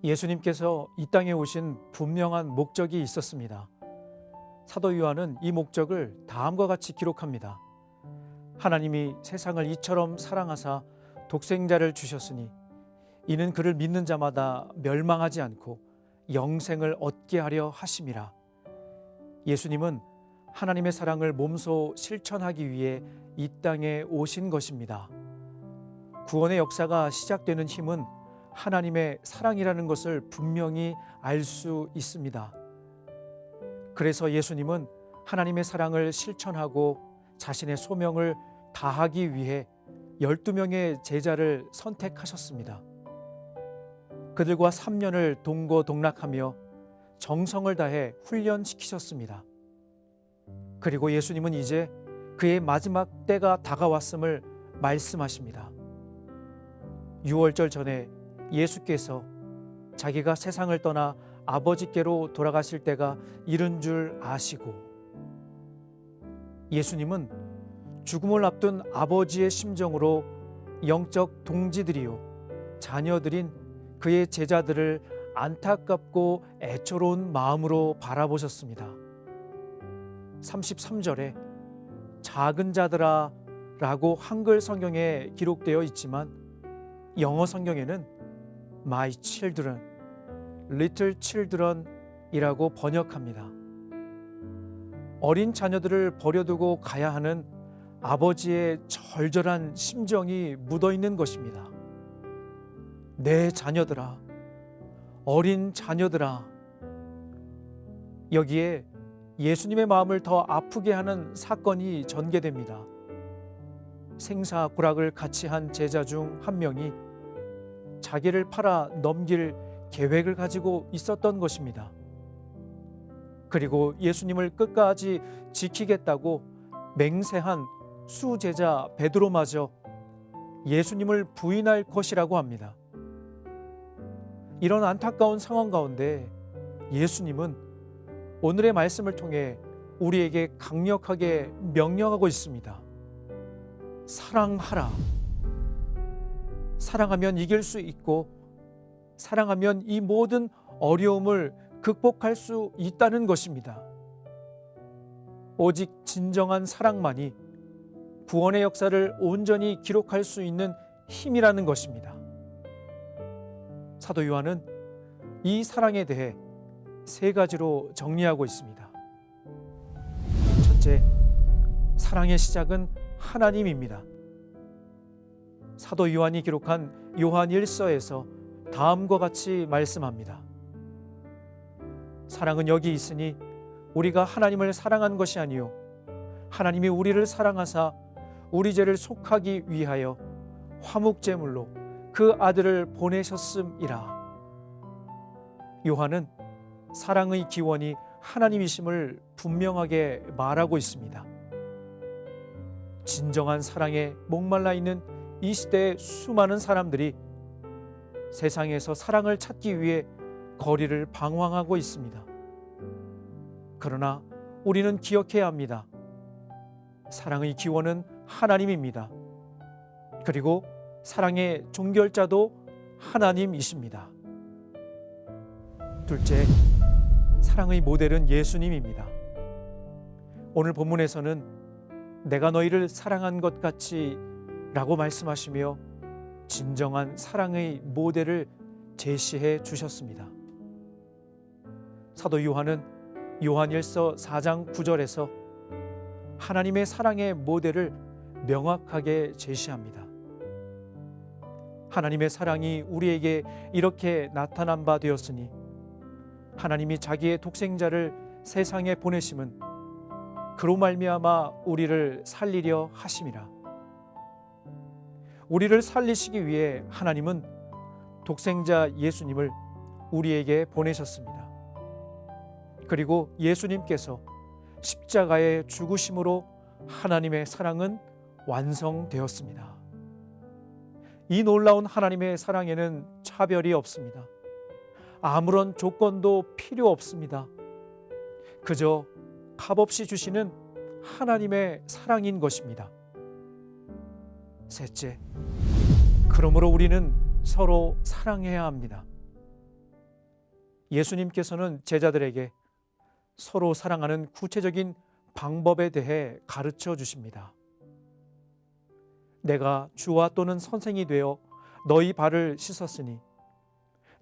예수님께서 이 땅에 오신 분명한 목적이 있었습니다. 사도 요한은 이 목적을 다음과 같이 기록합니다. 하나님이 세상을 이처럼 사랑하사 독생자를 주셨으니 이는 그를 믿는 자마다 멸망하지 않고 영생을 얻게 하려 하심이라. 예수님은 하나님의 사랑을 몸소 실천하기 위해 이 땅에 오신 것입니다. 구원의 역사가 시작되는 힘은 하나님의 사랑이라는 것을 분명히 알 수 있습니다. 그래서 예수님은 하나님의 사랑을 실천하고 자신의 소명을 다하기 위해 12명의 제자를 선택하셨습니다. 그들과 3년을 동고동락하며 정성을 다해 훈련시키셨습니다. 그리고 예수님은 이제 그의 마지막 때가 다가왔음을 말씀하십니다. 유월절 전에 예수께서 자기가 세상을 떠나 아버지께로 돌아가실 때가 이른 줄 아시고, 예수님은 죽음을 앞둔 아버지의 심정으로 영적 동지들이요 자녀들인 그의 제자들을 안타깝고 애처로운 마음으로 바라보셨습니다. 33절에 작은 자들아 라고 한글 성경에 기록되어 있지만 영어 성경에는 My children, little children 이라고 번역합니다. 어린 자녀들을 버려두고 가야 하는 아버지의 절절한 심정이 묻어있는 것입니다. 내 자녀들아, 어린 자녀들아. 여기에 예수님의 마음을 더 아프게 하는 사건이 전개됩니다. 생사고락을 같이 한 제자 중 한 명이 자기를 팔아 넘길 계획을 가지고 있었던 것입니다. 그리고 예수님을 끝까지 지키겠다고 맹세한 수제자 베드로마저 예수님을 부인할 것이라고 합니다. 이런 안타까운 상황 가운데 예수님은 오늘의 말씀을 통해 우리에게 강력하게 명령하고 있습니다. 사랑하라. 사랑하면 이길 수 있고 사랑하면 이 모든 어려움을 극복할 수 있다는 것입니다. 오직 진정한 사랑만이 구원의 역사를 온전히 기록할 수 있는 힘이라는 것입니다. 사도 요한은 이 사랑에 대해 세 가지로 정리하고 있습니다. 첫째, 사랑의 시작은 하나님입니다. 사도 요한이 기록한 요한 1서에서 다음과 같이 말씀합니다. 사랑은 여기 있으니 우리가 하나님을 사랑한 것이 아니요 하나님이 우리를 사랑하사 우리 죄를 속하기 위하여 화목제물로 그 아들을 보내셨음이라. 요한은 사랑의 기원이 하나님이심을 분명하게 말하고 있습니다. 진정한 사랑에 목말라 있는 이 시대의 수많은 사람들이 세상에서 사랑을 찾기 위해 거리를 방황하고 있습니다. 그러나 우리는 기억해야 합니다. 사랑의 기원은 하나님입니다. 그리고 사랑의 종결자도 하나님이십니다. 둘째, 사랑의 모델은 예수님입니다. 오늘 본문에서는 내가 너희를 사랑한 것 같이 라고 말씀하시며 진정한 사랑의 모델을 제시해 주셨습니다. 사도 요한은 요한 1서 4장 9절에서 하나님의 사랑의 모델을 명확하게 제시합니다. 하나님의 사랑이 우리에게 이렇게 나타난 바 되었으니 하나님이 자기의 독생자를 세상에 보내심은 그로 말미암아 우리를 살리려 하심이라. 우리를 살리시기 위해 하나님은 독생자 예수님을 우리에게 보내셨습니다. 그리고 예수님께서 십자가의 죽으심으로 하나님의 사랑은 완성되었습니다. 이 놀라운 하나님의 사랑에는 차별이 없습니다. 아무런 조건도 필요 없습니다. 그저 값없이 주시는 하나님의 사랑인 것입니다. 셋째, 그러므로 우리는 서로 사랑해야 합니다. 예수님께서는 제자들에게 서로 사랑하는 구체적인 방법에 대해 가르쳐 주십니다. 내가 주와 또는 선생이 되어 너희 발을 씻었으니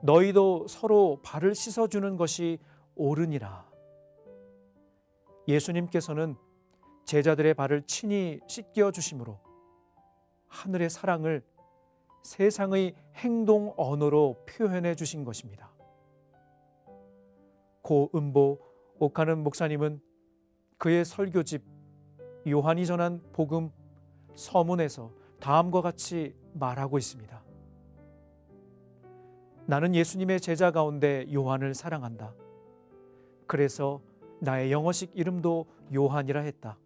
너희도 서로 발을 씻어주는 것이 옳으니라. 예수님께서는 제자들의 발을 친히 씻겨 주심으로 하늘의 사랑을 세상의 행동 언어로 표현해 주신 것입니다. 고 음보 옥하는 목사님은 그의 설교집 요한이 전한 복음 서문에서 다음과 같이 말하고 있습니다. 나는 예수님의 제자 가운데 요한을 사랑한다. 그래서 나의 영어식 이름도 요한이라 했다.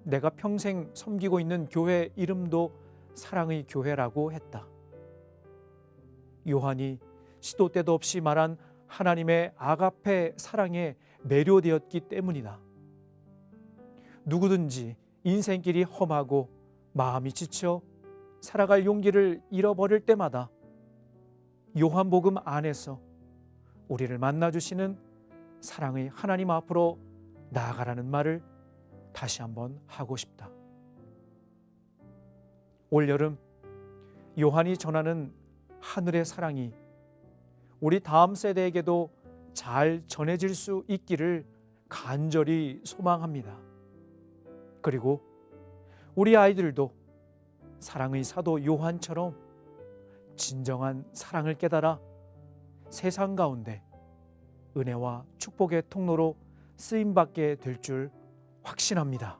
내가 평생 섬기고 있는 교회 이름도 사랑의 교회라고 했다. 요한이 시도 때도 없이 말한 하나님의 아가페 사랑에 매료되었기 때문이다. 누구든지 인생길이 험하고 마음이 지쳐 살아갈 용기를 잃어버릴 때마다 요한복음 안에서 우리를 만나주시는 사랑의 하나님 앞으로 나아가라는 말을 다시 한번 하고 싶다. 올여름 요한이 전하는 하늘의 사랑이 우리 다음 세대에게도 잘 전해질 수 있기를 간절히 소망합니다. 그리고 우리 아이들도 사랑의 사도 요한처럼 진정한 사랑을 깨달아 세상 가운데 은혜와 축복의 통로로 쓰임받게 될 줄 확신합니다.